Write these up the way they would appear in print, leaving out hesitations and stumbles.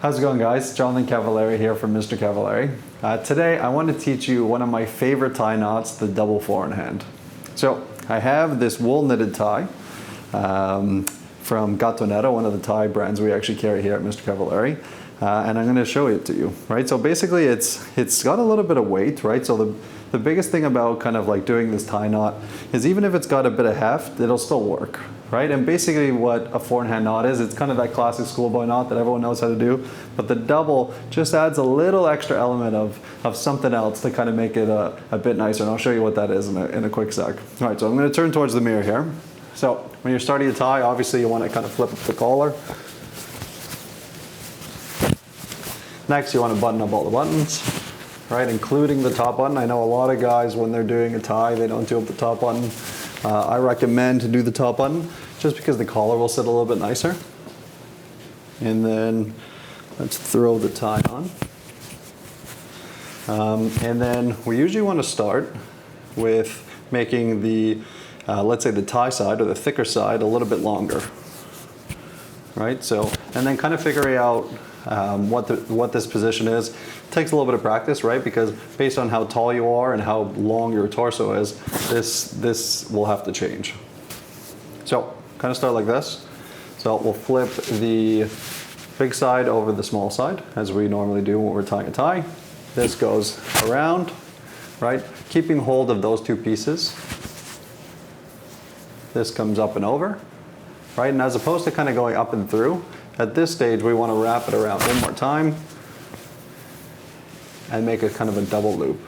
How's it going, guys? Jonathan Cavaliere here from Mr. Cavaliere. Today I want to teach you one of my favorite tie knots, the double four-in-hand. So I have this wool knitted tie from Gattonetto, one of the tie brands we actually carry here at Mr. Cavaliere. And I'm going to show it to you, right? So basically it's got a little bit of weight, right? So the biggest thing about kind of like doing this tie knot is even if it's got a bit of heft, it'll still work, right? And basically what a four-in-hand knot is, it's kind of that classic schoolboy knot that everyone knows how to do, but the double just adds a little extra element of something else to kind of make it a bit nicer, and I'll show you what that is in a quick sec. All right, so I'm going to turn towards the mirror here. So when you're starting to tie, obviously you want to kind of flip up the collar. Next, you want to button up all the buttons, right, including the top button. I know a lot of guys, when they're doing a tie, they don't do up the top button. I recommend to do the top button just because the collar will sit a little bit nicer. And then let's throw the tie on. And then we usually want to start with making the, let's say the tie side or the thicker side a little bit longer, right? So, and then kind of figuring out what this position is. It takes a little bit of practice, right? Because based on how tall you are and how long your torso is, this will have to change. So kind of start like this. So we'll flip the big side over the small side as we normally do when we're tying a tie. This goes around, right? Keeping hold of those two pieces. This comes up and over, right? And as opposed to kind of going up and through, at this stage, we want to wrap it around one more time and make a kind of a double loop,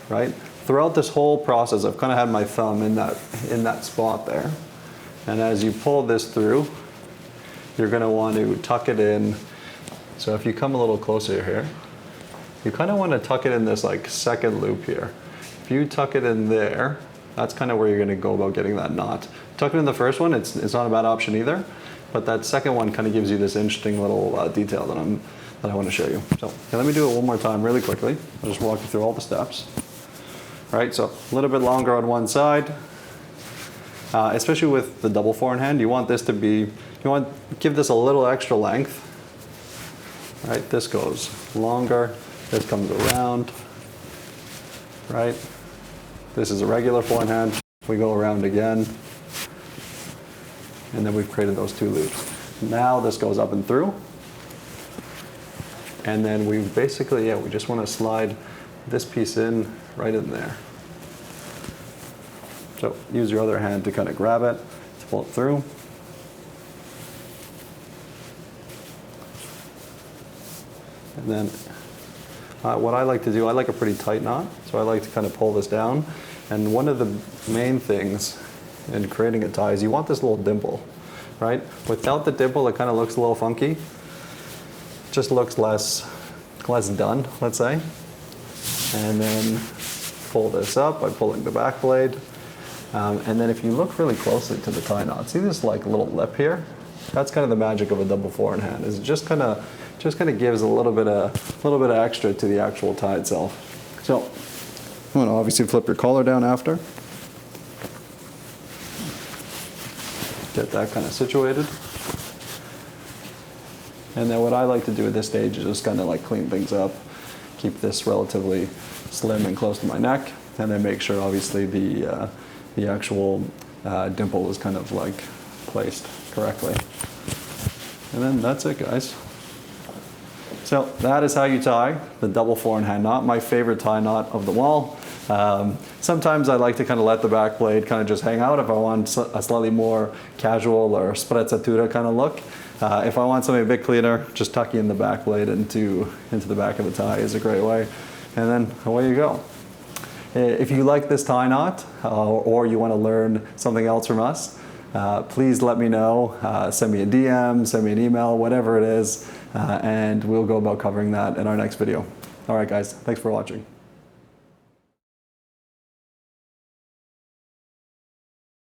right? Throughout this whole process, I've kind of had my thumb in that spot there. And as you pull this through, you're going to want to tuck it in. So if you come a little closer here, you kind of want to tuck it in this like second loop here. If you tuck it in there, that's kind of where you're going to go about getting that knot. Tuck it in the first one, it's not a bad option either. But that second one kind of gives you this interesting little detail that I want to show you. So okay, let me do it one more time really quickly. I'll just walk you through all the steps. All right, so a little bit longer on one side. Especially with the double four-in-hand, you want this to be, you want to give this a little extra length. Right, this goes longer, this comes around, right? This is a regular four-in-hand. We go around again. And then we've created those two loops. Now this goes up and through. And then we basically, we just want to slide this piece in right in there. So use your other hand to kind of grab it, to pull it through. And then what I like to do, I like a pretty tight knot, so I like to kind of pull this down. And one of the main things in creating a tie is you want this little dimple, right? Without the dimple, it kind of looks a little funky. Just looks less done, let's say. And then pull this up by pulling the back blade. And then if you look really closely to the tie knot, see this like little lip here? That's kind of the magic of a double four-in-hand. Is it just kind of gives a little bit of extra to the actual tie itself. So you want to obviously flip your collar down after. Get that kind of situated. And then what I like to do at this stage is just kind of like clean things up, keep this relatively slim and close to my neck, and then make sure obviously the actual dimple is kind of like placed correctly. And then that's it, guys. So that is how you tie the double four-in-hand knot, my favorite tie knot of them all. Sometimes I like to kind of let the back blade kind of just hang out if I want a slightly more casual or sprezzatura kind of look. If I want something a bit cleaner, just tucking in the back blade into the back of the tie is a great way. And then away you go. If you like this tie knot or you want to learn something else from us, please let me know. Send me a DM, send me an email, whatever it is, and we'll go about covering that in our next video. All right, guys, thanks for watching.